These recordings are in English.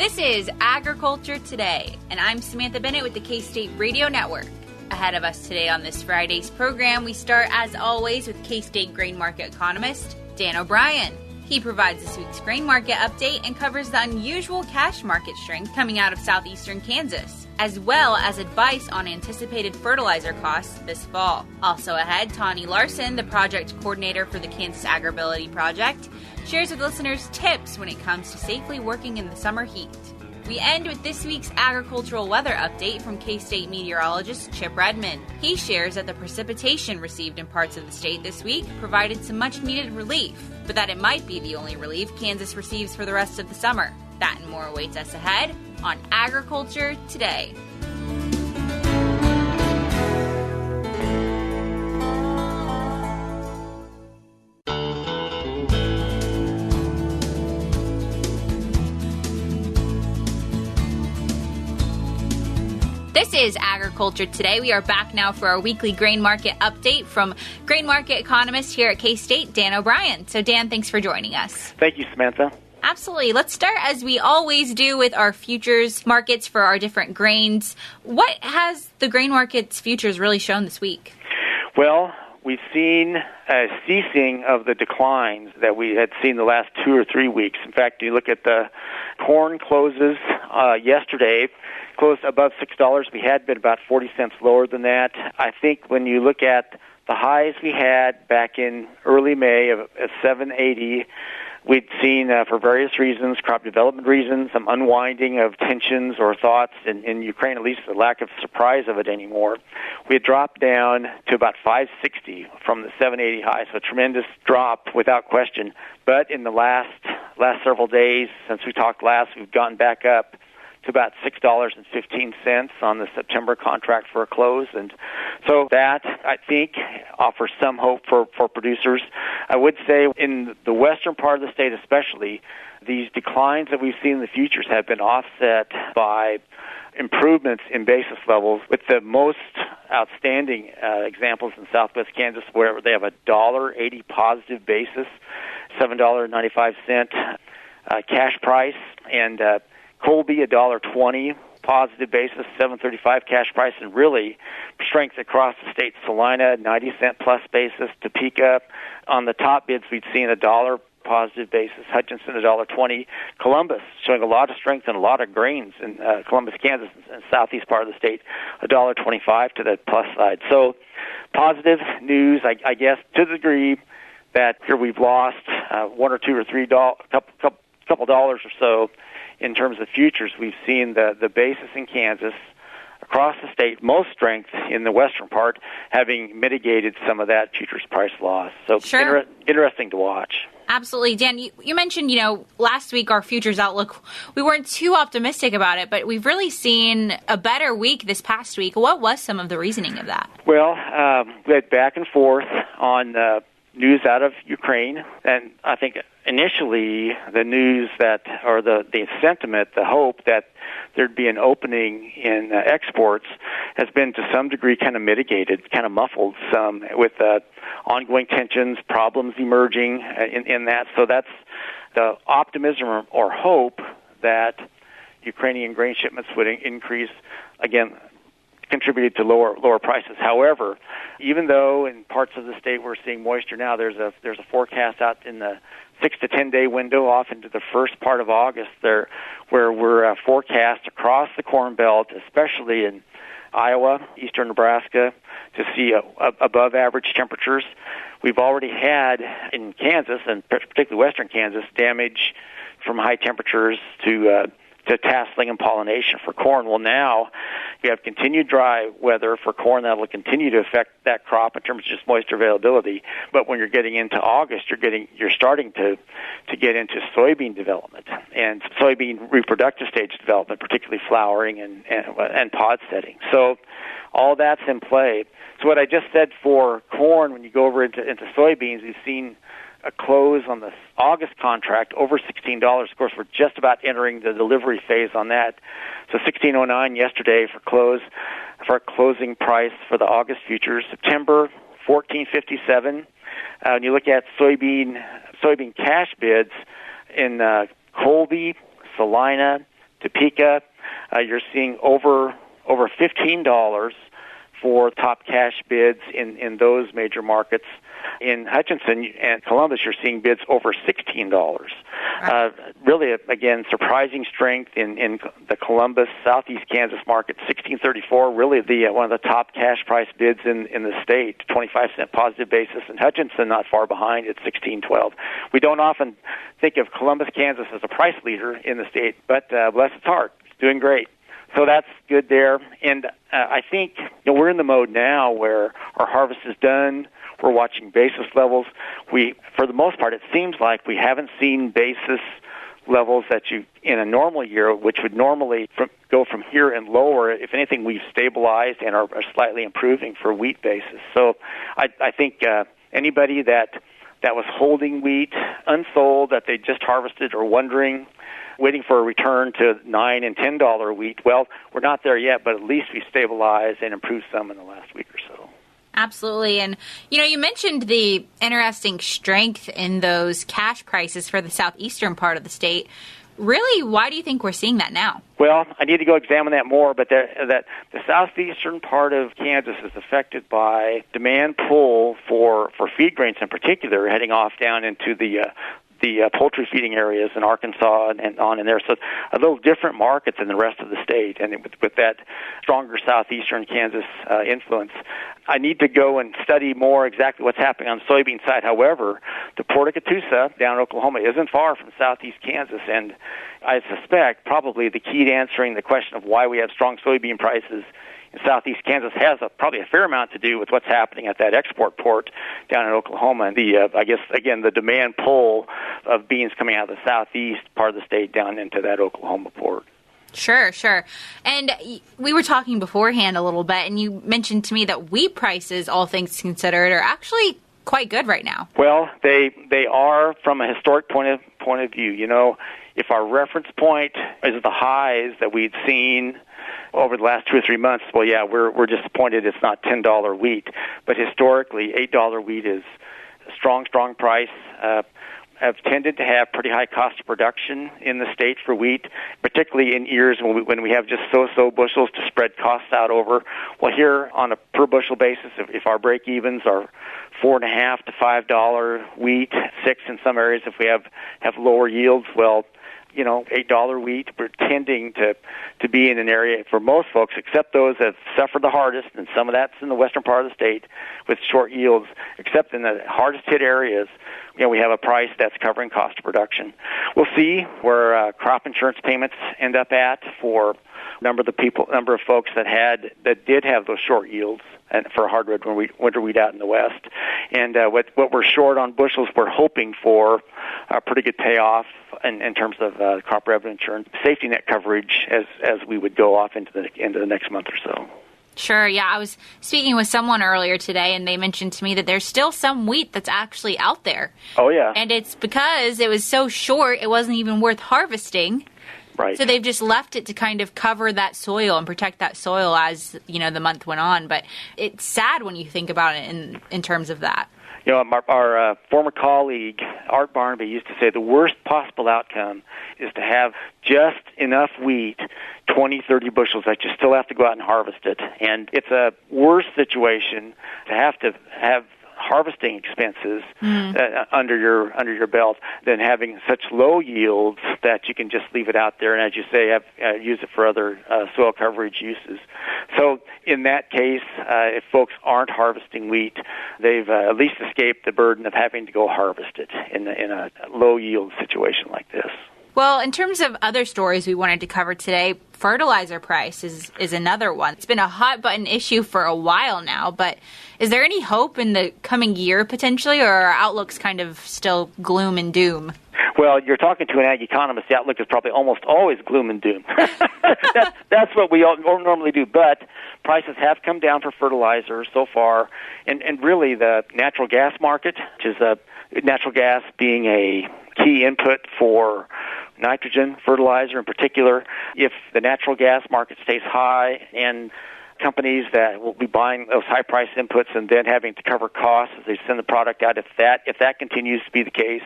This is Agriculture Today, and I'm Samantha Bennett with the K-State Radio Network. Ahead of us today on this Friday's program, we start, as always, with K-State grain market economist Dan O'Brien. He provides this week's grain market update and covers the unusual cash market strength coming out of Southeastern Kansas, as well as advice on anticipated fertilizer costs this fall. Also ahead, Tawnie Larson, the project coordinator for the Kansas AgrAbility Project, shares with listeners tips when it comes to safely working in the summer heat. We end with this week's agricultural weather update from K-State meteorologist Chip Redmond. He shares that the precipitation received in parts of the state this week provided some much-needed relief, but that it might be the only relief Kansas receives for the rest of the summer. That and more awaits us ahead on Agriculture Today. This is Agriculture Today. We are back now for our weekly grain market update from grain market economist here at K-State, Dan O'Brien. So, Dan, thanks for joining us. Thank you, Samantha. Absolutely. Let's start, as we always do, with our futures markets for our different grains. What has the grain markets futures really shown this week? Well, we've seen a ceasing of the declines that we had seen the last 2 or 3 weeks. In fact, you look at the corn closes yesterday, closed above $6. We had been about 40 cents lower than that. I think when you look at the highs we had back in early May of 780, we'd seen, for various reasons, crop development reasons, some unwinding of tensions or thoughts in Ukraine, at least the lack of surprise of it anymore. We had dropped down to about 560 from the 780 high, so a tremendous drop without question. But in the last several days, since we talked last, we've gone back up to about $6.15 on the September contract for a close. And so that, I think, offers some hope for producers. I would say in the western part of the state especially, these declines that we've seen in the futures have been offset by improvements in basis levels, with the most outstanding examples in southwest Kansas, where they have a $1.80 positive basis, $7.95 cash price, and Colby, $1.20 positive basis, $7.35 cash price, and really strength across the state. Salina, 90-cent plus basis. Topeka, on the top bids, we'd seen $1 positive basis. Hutchinson, $1.20. Columbus, showing a lot of strength and a lot of grains in Columbus, Kansas, and southeast part of the state, $1.25 to the plus side. So positive news, I guess, to the degree that here we've lost $1 or $2 or $3, couple dollars or so in terms of futures. We've seen the basis in Kansas across the state, most strength in the western part, having mitigated some of that futures price loss. So sure. Interesting to watch. Absolutely. Dan, you mentioned, last week our futures outlook, we weren't too optimistic about it, but we've really seen a better week this past week. What was some of the reasoning of that? Well, we had back and forth on news out of Ukraine, and I think initially the news the sentiment, the hope that there'd be an opening in exports has been to some degree kind of mitigated, kind of muffled some with ongoing tensions, problems emerging in that. So that's the optimism or hope that Ukrainian grain shipments would increase, again, contributed to lower prices. However, even though in parts of the state we're seeing moisture now, there's a forecast out in the 6 to 10 day window off into the first part of August there, where we're forecast across the Corn Belt, especially in Iowa, eastern Nebraska, to see above average temperatures. We've already had in Kansas, and particularly western Kansas, damage from high temperatures to tasseling and pollination for corn. Well, now we have continued dry weather for corn that will continue to affect that crop in terms of just moisture availability. But when you're getting into August, you're starting to get into soybean development and soybean reproductive stage development, particularly flowering and pod setting. So all that's in play. So what I just said for corn, when you go over into soybeans, we've seen a close on the August contract over $16. Of course, we're just about entering the delivery phase on that. So $16.09 yesterday for a closing price for the August futures. September, $14.57. When you look at soybean cash bids in Colby, Salina, Topeka, you're seeing over $15 for top cash bids in those major markets. In Hutchinson and Columbus, you're seeing bids over $16. Really, again, surprising strength in the Columbus, Southeast Kansas market, $16.34, really one of the top cash price bids in the state, 25-cent positive basis. And Hutchinson, not far behind, at $16.12. We don't often think of Columbus, Kansas as a price leader in the state, but bless its heart, it's doing great. So that's good there. And I think we're in the mode now where our harvest is done. We're watching basis levels. For the most part, it seems like we haven't seen basis levels that you, in a normal year, which would normally go from here and lower. If anything, we've stabilized and are slightly improving for wheat basis. So I think anybody that was holding wheat unsold that they just harvested or waiting for a return to $9 and $10 wheat, well, we're not there yet, but at least we stabilized and improved some in the last week or so. Absolutely. And, you mentioned the interesting strength in those cash prices for the southeastern part of the state. Really, why do you think we're seeing that now? Well, I need to go examine that more, but that the southeastern part of Kansas is affected by demand pull for feed grains in particular, heading off down into the poultry feeding areas in Arkansas and on in there. So a little different market than the rest of the state. And with that stronger southeastern Kansas influence, I need to go and study more exactly what's happening on the soybean side. However, the Port of Catoosa down in Oklahoma isn't far from southeast Kansas, and I suspect probably the key to answering the question of why we have strong soybean prices in southeast Kansas has probably a fair amount to do with what's happening at that export port down in Oklahoma, and I guess again the demand pull of beans coming out of the southeast part of the state down into that Oklahoma port. Sure. And we were talking beforehand a little bit, and you mentioned to me that wheat prices, all things considered, are actually quite good right now. Well, they are from a historic point of view. If our reference point is the highs that we'd seen over the last 2 or 3 months, well, yeah, we're disappointed it's not $10 wheat. But historically, $8 wheat is a strong price. Have tended to have pretty high cost of production in the state for wheat, particularly in years when we have just so bushels to spread costs out over. Well, here on a per bushel basis, if our break-evens are $4.50 to $5 wheat, $6 in some areas if we have lower yields, well, $8 wheat, we're tending to be in an area for most folks, except those that suffered the hardest, and some of that's in the western part of the state with short yields, except in the hardest hit areas, we have a price that's covering cost of production. We'll see where crop insurance payments end up at for number of folks that did have those short yields and for hard red winter wheat out in the west. And what we're short on bushels, we're hoping for a pretty good payoff in terms of crop revenue insurance safety net coverage as we would go off into the next month or so. Sure, yeah. I was speaking with someone earlier today, and they mentioned to me that there's still some wheat that's actually out there. Oh, yeah. And it's because it was so short, it wasn't even worth harvesting. Right. So they've just left it to kind of cover that soil and protect that soil as, the month went on. But it's sad when you think about it in terms of that. Our former colleague, Art Barnaby, used to say the worst possible outcome is to have just enough wheat, 20, 30 bushels, that you still have to go out and harvest it. And it's a worse situation to have harvesting expenses under your belt than having such low yields that you can just leave it out there and, as you say, use it for other soil coverage uses. So in that case, if folks aren't harvesting wheat, they've at least escaped the burden of having to go harvest it in a low yield situation like this. Well, in terms of other stories we wanted to cover today, fertilizer price is another one. It's been a hot button issue for a while now, but is there any hope in the coming year potentially, or are outlooks kind of still gloom and doom? Well, you're talking to an ag economist. The outlook is probably almost always gloom and doom. That's what we all normally do. But prices have come down for fertilizer so far, and really the natural gas market, which is natural gas being a key input for nitrogen fertilizer in particular. If the natural gas market stays high and companies that will be buying those high-price inputs and then having to cover costs as they send the product out, if that continues to be the case,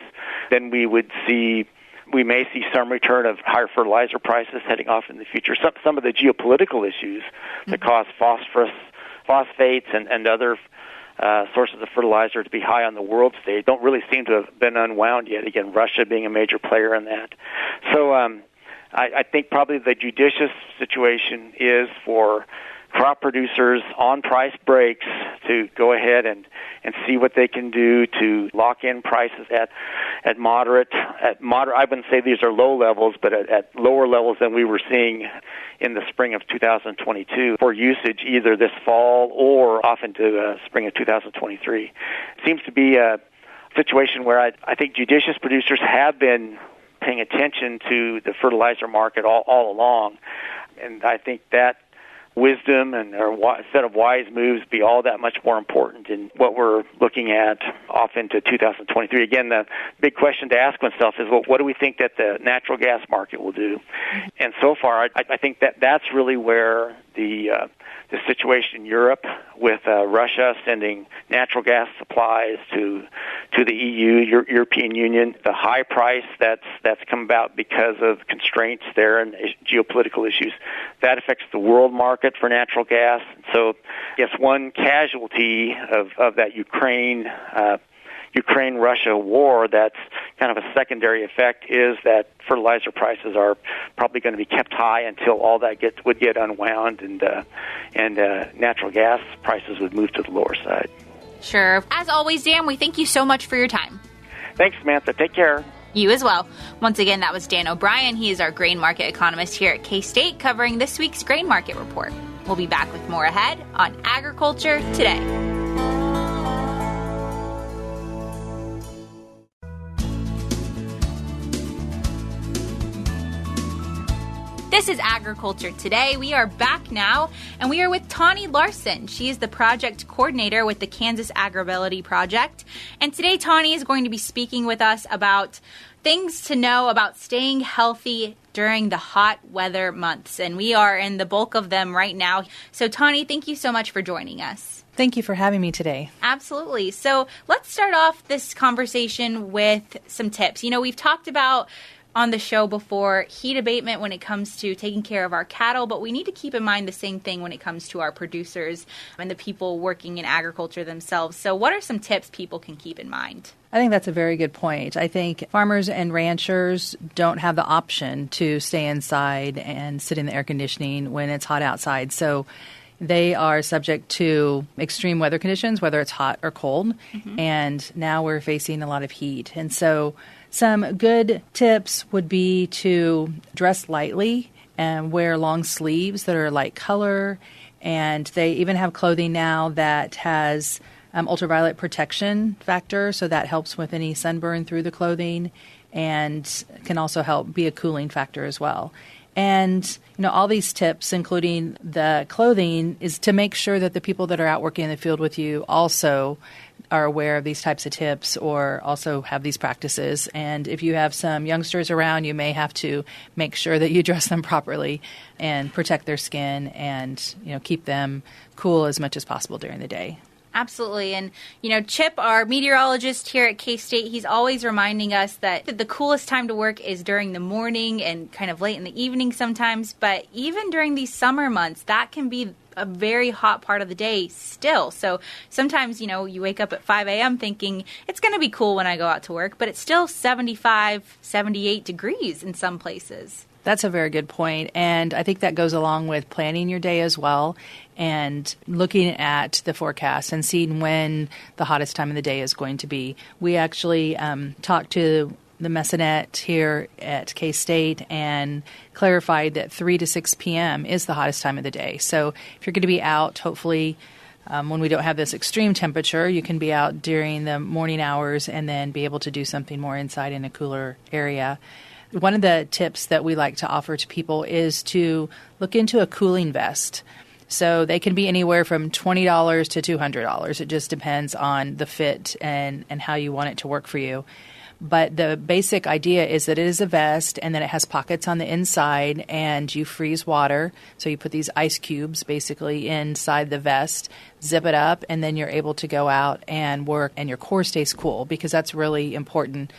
then we would see we may see some return of higher fertilizer prices heading off in the future. Some of the geopolitical issues that cause phosphorus, phosphates, and other sources of fertilizer to be high on the world stage don't really seem to have been unwound yet. Again, Russia being a major player in that. So I think probably the judicious situation is for crop producers on price breaks to go ahead and see what they can do to lock in prices at moderate. I wouldn't say these are low levels, but at lower levels than we were seeing in the spring of 2022 for usage either this fall or off into spring of 2023. It seems to be a situation where I think judicious producers have been paying attention to the fertilizer market all along, and I think that wisdom and a set of wise moves be all that much more important in what we're looking at off into 2023. Again, the big question to ask oneself is, well, what do we think that the natural gas market will do? And so far, I think that that's really where the situation in Europe with Russia sending natural gas supplies to the EU, European Union, the high price that's come about because of constraints there and geopolitical issues, that affects the world market for natural gas. So, yes, one casualty of that Ukraine-Russia war that's kind of a secondary effect is that fertilizer prices are probably going to be kept high until all that would get unwound and natural gas prices would move to the lower side. Sure. As always, Dan, we thank you so much for your time. Thanks, Samantha. Take care. You as well. Once again, that was Dan O'Brien. He is our grain market economist here at K-State, covering this week's grain market report. We'll be back with more ahead on Agriculture Today. This is Agriculture Today. We are back now, and we are with Tawnie Larson. She is the project coordinator with the Kansas AgrAbility Project. And today, Tawnie is going to be speaking with us about things to know about staying healthy during the hot weather months. And we are in the bulk of them right now. So, Tawnie, thank you so much for joining us. Thank you for having me today. Absolutely. So let's start off this conversation with some tips. You know, we've talked about on the show before heat abatement when it comes to taking care of our cattle, but we need to keep in mind the same thing when it comes to our producers and the people working in agriculture themselves. So what are some tips people can keep in mind? I think that's a very good point. I think farmers and ranchers don't have the option to stay inside and sit in the air conditioning when it's hot outside. So they are subject to extreme weather conditions, whether it's hot or cold. Mm-hmm. And now we're facing a lot of heat. And so some good tips would be to dress lightly and wear long sleeves that are light color. And they even have clothing now that has ultraviolet protection factor, so that helps with any sunburn through the clothing and can also help be a cooling factor as well. And, you know, all these tips, including the clothing, is to make sure that the people that are out working in the field with you also are aware of these types of tips or also have these practices. And if you have some youngsters around, you may have to make sure that you dress them properly and protect their skin and, you know, keep them cool as much as possible during the day. Absolutely. And, you know, Chip, our meteorologist here at K-State, he's always reminding us that the coolest time to work is during the morning and kind of late in the evening sometimes. But even during these summer months, that can be a very hot part of the day still. So sometimes, you know, you wake up at 5 a.m. thinking it's going to be cool when I go out to work, but it's still 75, 78 degrees in some places. That's a very good point. And I think that goes along with planning your day as well and looking at the forecast and seeing when the hottest time of the day is going to be. We actually talked to the Messinette here at K-State and clarified that 3 to 6 p.m. is the hottest time of the day. So if you're going to be out, hopefully when we don't have this extreme temperature, you can be out during the morning hours and then be able to do something more inside in a cooler area. One of the tips that we like to offer to people is to look into a cooling vest. So they can be anywhere from $20 to $200. It just depends on the fit and how you want it to work for you. But the basic idea is that it is a vest and that it has pockets on the inside and you freeze water. So you put these ice cubes basically inside the vest, zip it up, and then you're able to go out and work and your core stays cool because that's really important.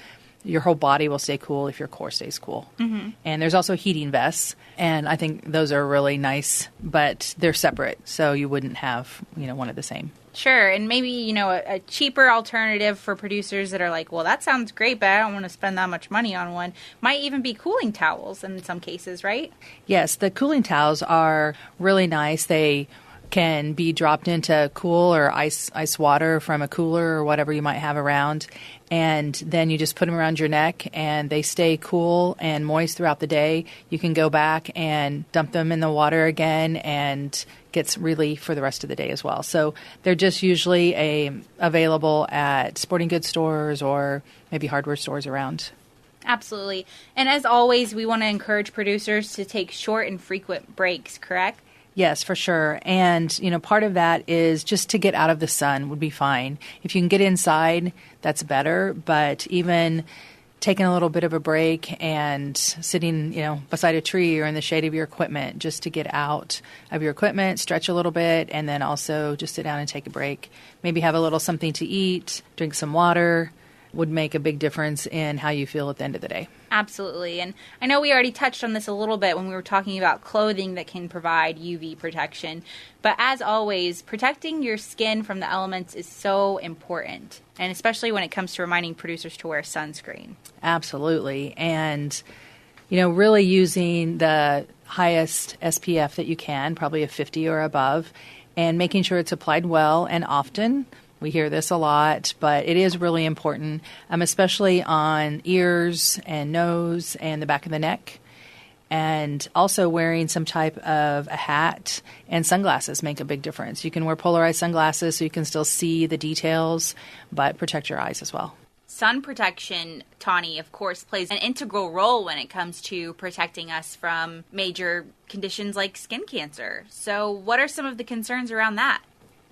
your whole body will stay cool if your core stays cool. Mm-hmm. And there's also heating vests, and I think those are really nice, but they're separate, so you wouldn't have, one of the same. Sure, and maybe, a cheaper alternative for producers that are like, well, that sounds great, but I don't want to spend that much money on one, might even be cooling towels in some cases, right? Yes, the cooling towels are really nice. They can be dropped into cool or ice water from a cooler or whatever you might have around. And then you just put them around your neck and they stay cool and moist throughout the day. You can go back and dump them in the water again and gets relief for the rest of the day as well. So they're just usually available at sporting goods stores or maybe hardware stores around. Absolutely. And as always, we want to encourage producers to take short and frequent breaks, correct? Yes, for sure. And, part of that is just to get out of the sun would be fine. If you can get inside, that's better. But even taking a little bit of a break and sitting, beside a tree or in the shade of your equipment, just to get out of your equipment, stretch a little bit, and then also just sit down and take a break. Maybe have a little something to eat, drink some water, would make a big difference in how you feel at the end of the day. Absolutely. And I know we already touched on this a little bit when we were talking about clothing that can provide UV protection. But as always, protecting your skin from the elements is so important, and especially when it comes to reminding producers to wear sunscreen. Absolutely. And, really using the highest SPF that you can, probably a 50 or above, and making sure it's applied well and often. We hear this a lot, but it is really important, especially on ears and nose and the back of the neck. And also wearing some type of a hat and sunglasses make a big difference. You can wear polarized sunglasses so you can still see the details, but protect your eyes as well. Sun protection, Tawnie, of course, plays an integral role when it comes to protecting us from major conditions like skin cancer. So what are some of the concerns around that?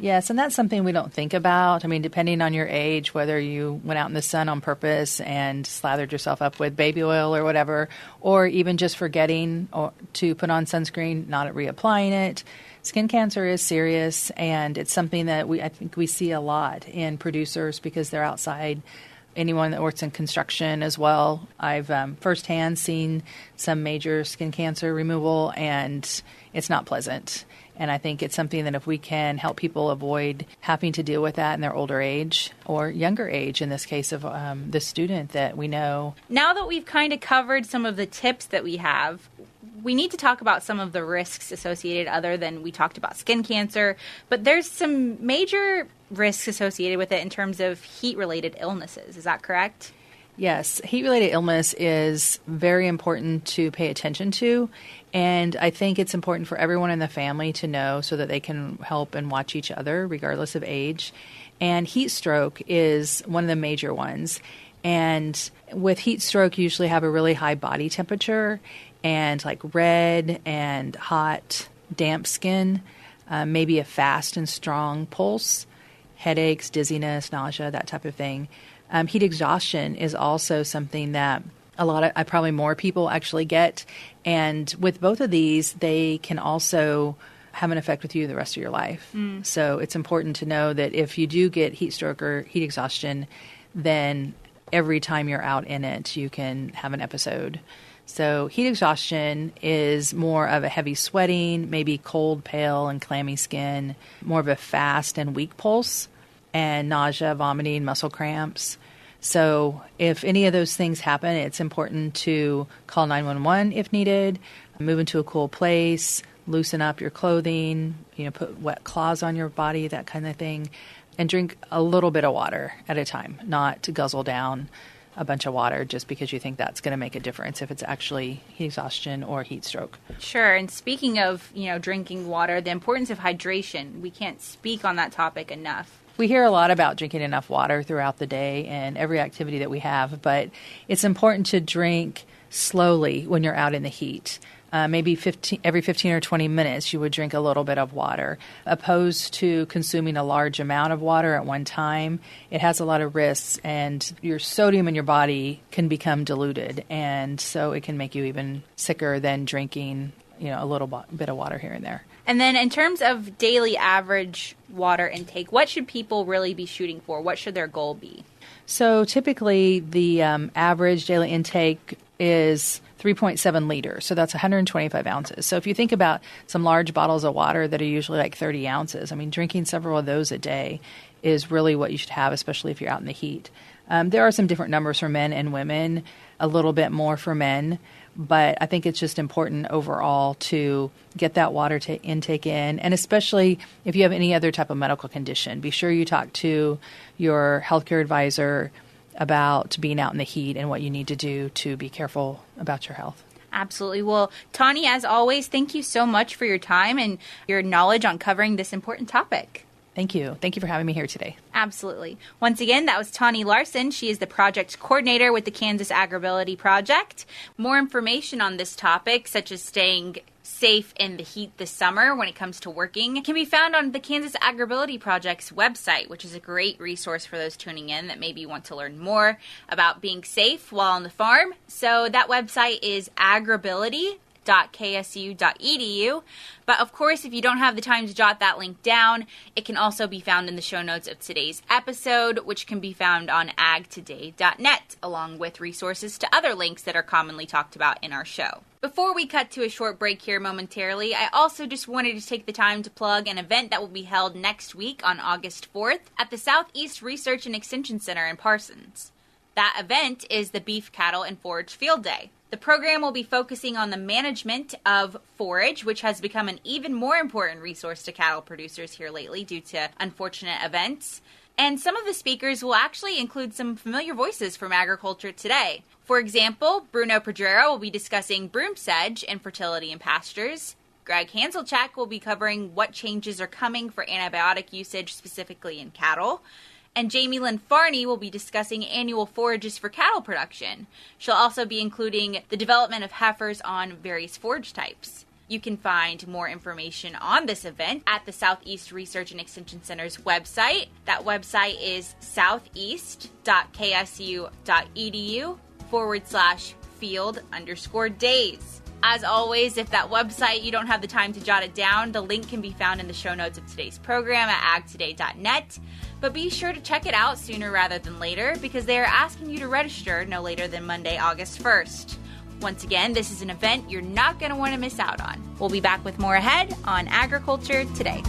Yes, and that's something we don't think about. I mean, depending on your age, whether you went out in the sun on purpose and slathered yourself up with baby oil or whatever, or even just forgetting to put on sunscreen, not reapplying it, skin cancer is serious, and it's something that I think we see a lot in producers because they're outside. Anyone that works in construction as well. I've firsthand seen some major skin cancer removal, and it's not pleasant. And I think it's something that if we can help people avoid having to deal with that in their older age or younger age, in this case of this student that we know. Now that we've kind of covered some of the tips that we have, we need to talk about some of the risks associated other than we talked about skin cancer. But there's some major risks associated with it in terms of heat-related illnesses. Is that correct? Yes, heat-related illness is very important to pay attention to, and I think it's important for everyone in the family to know so that they can help and watch each other regardless of age. And heat stroke is one of the major ones. And with heat stroke, you usually have a really high body temperature and like red and hot, damp skin, maybe a fast and strong pulse, headaches, dizziness, nausea, that type of thing. Heat exhaustion is also something that probably more people actually get. And with both of these, they can also have an effect with you the rest of your life. So it's important to know that if you do get heat stroke or heat exhaustion, then every time you're out in it, you can have an episode. So heat exhaustion is more of a heavy sweating, maybe cold, pale, and clammy skin, more of a fast and weak pulse, and nausea, vomiting, muscle cramps. So if any of those things happen, it's important to call 911 if needed, move into a cool place, loosen up your clothing, put wet cloths on your body, that kind of thing, and drink a little bit of water at a time, not to guzzle down a bunch of water just because you think that's going to make a difference if it's actually heat exhaustion or heat stroke. Sure. And speaking of, drinking water, the importance of hydration, we can't speak on that topic enough. We hear a lot about drinking enough water throughout the day and every activity that we have, but it's important to drink slowly when you're out in the heat. Maybe every 15 or 20 minutes you would drink a little bit of water. Opposed to consuming a large amount of water at one time, it has a lot of risks, and your sodium in your body can become diluted, and so it can make you even sicker than drinking a little bit of water here and there. And then in terms of daily average water intake, what should people really be shooting for? What should their goal be? So typically the average daily intake is 3.7 liters. So that's 125 ounces. So if you think about some large bottles of water that are usually like 30 ounces, I mean, drinking several of those a day is really what you should have, especially if you're out in the heat. There are some different numbers for men and women, a little bit more for men, but I think it's just important overall to get that water intake in, and especially if you have any other type of medical condition, be sure you talk to your healthcare advisor about being out in the heat and what you need to do to be careful about your health. Absolutely. Well, Tawnie, as always, thank you so much for your time and your knowledge on covering this important topic. Thank you. Thank you for having me here today. Absolutely. Once again, that was Tawnie Larson. She is the project coordinator with the Kansas AgrAbility Project. More information on this topic, such as staying safe in the heat this summer when it comes to working, can be found on the Kansas AgrAbility Project's website, which is a great resource for those tuning in that maybe want to learn more about being safe while on the farm. So that website is agrability.ksu.edu. But of course, if you don't have the time to jot that link down, it can also be found in the show notes of today's episode, which can be found on agtoday.net, along with resources to other links that are commonly talked about in our show. Before we cut to a short break here momentarily, I also just wanted to take the time to plug an event that will be held next week on August 4th at the Southeast Research and Extension Center in Parsons. That event is the Beef, Cattle, and Forage Field Day. The program will be focusing on the management of forage, which has become an even more important resource to cattle producers here lately due to unfortunate events. And some of the speakers will actually include some familiar voices from agriculture today. For example, Bruno Pedrero will be discussing broom sedge and fertility in pastures. Greg Hanselchak will be covering what changes are coming for antibiotic usage specifically in cattle. And Jamie Lynn Farney will be discussing annual forages for cattle production. She'll also be including the development of heifers on various forage types. You can find more information on this event at the Southeast Research and Extension Center's website. That website is southeast.ksu.edu/field_days. As always, if that website, you don't have the time to jot it down, the link can be found in the show notes of today's program at agtoday.net. But be sure to check it out sooner rather than later because they are asking you to register no later than Monday, August 1st. Once again, this is an event you're not going to want to miss out on. We'll be back with more ahead on Agriculture Today.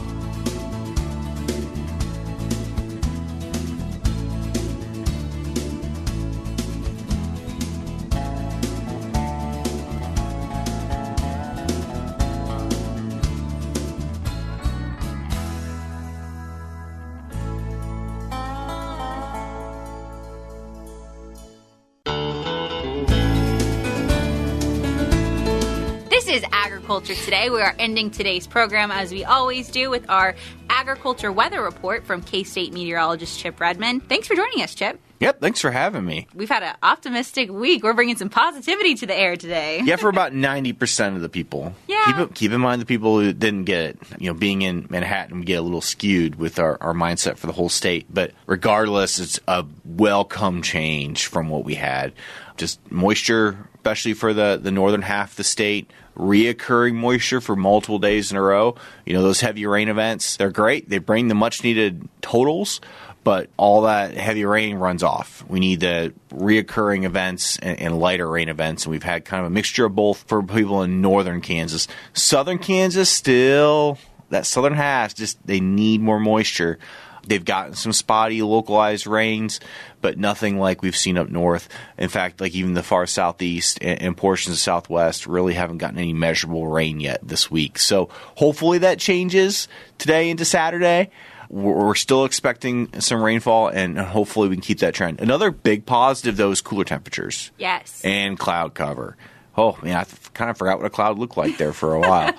This is Agriculture Today. We are ending today's program, as we always do, with our agriculture weather report from K-State meteorologist Chip Redmond. Thanks for joining us, Chip. Yep, thanks for having me. We've had an optimistic week. We're bringing some positivity to the air today. Yeah, for about 90% of the people. Yeah. Keep in mind the people who didn't get it. You know, being in Manhattan, we get a little skewed with our mindset for the whole state. But regardless, it's a welcome change from what we had. Just moisture, especially for the northern half of the state. Reoccurring moisture for multiple days in a row. You know, those heavy rain events, they're great. They bring the much-needed totals, but all that heavy rain runs off. We need the reoccurring events and lighter rain events, and we've had kind of a mixture of both for people in northern Kansas. Southern Kansas, still, that southern half, just they need more moisture. They've gotten some spotty localized rains, but nothing like we've seen up north. In fact, like even the far southeast and portions of southwest really haven't gotten any measurable rain yet this week. So hopefully that changes today into Saturday. We're still expecting some rainfall, and hopefully we can keep that trend. Another big positive, though, is cooler temperatures. Yes. And cloud cover. Oh, man, I kind of forgot what a cloud looked like there for a while.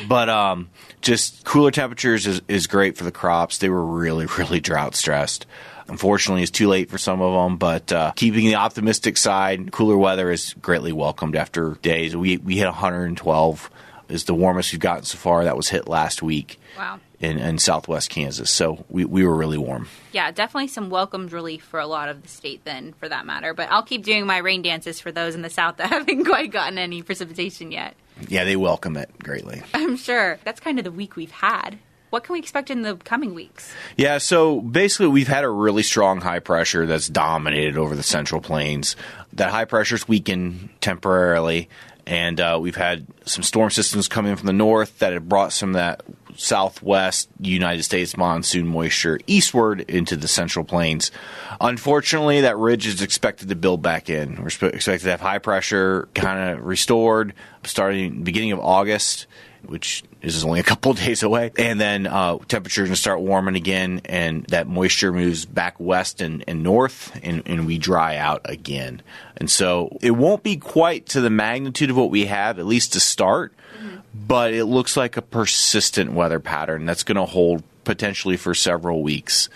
But just cooler temperatures is great for the crops. They were really, really drought stressed. Unfortunately, it's too late for some of them, but keeping the optimistic side, cooler weather is greatly welcomed after days. We hit 112 is the warmest we've gotten so far. That was hit last week. Wow. In southwest Kansas. So we were really warm. Yeah, definitely some welcomed relief for a lot of the state then, for that matter. But I'll keep doing my rain dances for those in the south that haven't quite gotten any precipitation yet. Yeah, they welcome it greatly. I'm sure. That's kind of the week we've had. what can we expect in the coming weeks? Yeah, so basically we've had a really strong high pressure that's dominated over the Central Plains. That high pressure's weakened temporarily, and we've had some storm systems come in from the north that have brought some of that southwest United States monsoon moisture eastward into the Central Plains. Unfortunately, that ridge is expected to build back in. We're expected to have high pressure kind of restored starting beginning of August, which is only a couple of days away. And then temperatures going to start warming again, and that moisture moves back west and north, and we dry out again. And so it won't be quite to the magnitude of what we have, at least to start, but it looks like a persistent weather pattern that's going to hold potentially for several weeks.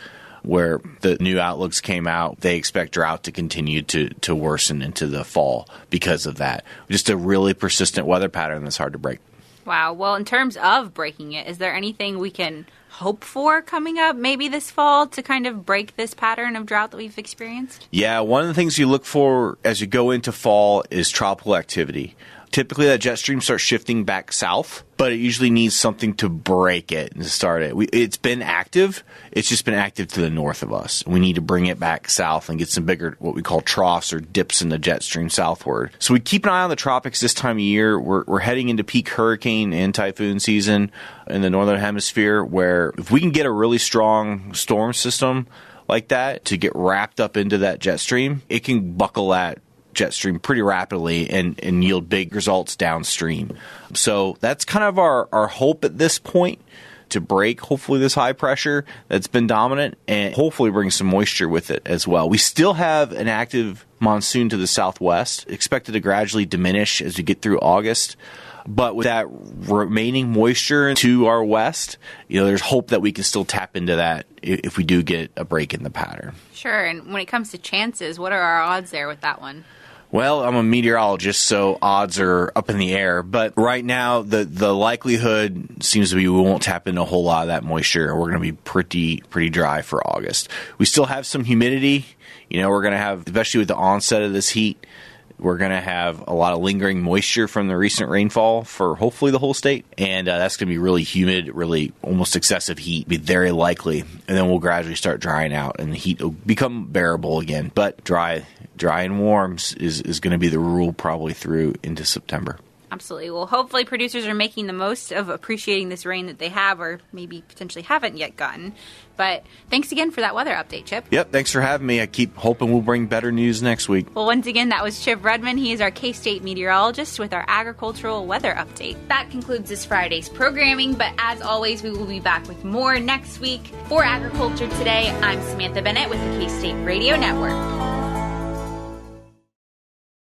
Where the new outlooks came out, they expect drought to continue to worsen into the fall because of that. Just a really persistent weather pattern that's hard to break. Wow. Well, in terms of breaking it, is there anything we can hope for coming up maybe this fall to kind of break this pattern of drought that we've experienced? Yeah, one of the things you look for as you go into fall is tropical activity. Typically, that jet stream starts shifting back south, but it usually needs something to break it and start it. It's been active. It's just been active to the north of us. We need to bring it back south and get some bigger, what we call troughs or dips in the jet stream southward. So we keep an eye on the tropics this time of year. We're heading into peak hurricane and typhoon season in the northern hemisphere, where if we can get a really strong storm system like that to get wrapped up into that jet stream, it can buckle that jet stream pretty rapidly and yield big results downstream. So that's kind of our hope at this point, to break hopefully this high pressure that's been dominant and hopefully bring some moisture with it as well. We still have an active monsoon to the southwest, expected to gradually diminish as we get through August. But with that remaining moisture to our west, there's hope that we can still tap into that if we do get a break in the pattern. Sure. And when it comes to chances, what are our odds there with that one? Well, I'm a meteorologist, so odds are up in the air. But right now, the likelihood seems to be we won't tap into a whole lot of that moisture. We're going to be pretty dry for August. We still have some humidity. We're going to have, especially with the onset of this heat, we're going to have a lot of lingering moisture from the recent rainfall for hopefully the whole state. And that's going to be really humid, really almost excessive heat, be very likely. And then we'll gradually start drying out and the heat will become bearable again. But dry and warm is going to be the rule probably through into September. Absolutely. Well, hopefully producers are making the most of appreciating this rain that they have or maybe potentially haven't yet gotten. But thanks again for that weather update, Chip. Yep, thanks for having me. I keep hoping we'll bring better news next week. Well, once again, that was Chip Redmond. He is our K-State meteorologist with our agricultural weather update. That concludes this Friday's programming, but as always, we will be back with more next week. For Agriculture Today, I'm Samantha Bennett with the K-State Radio Network.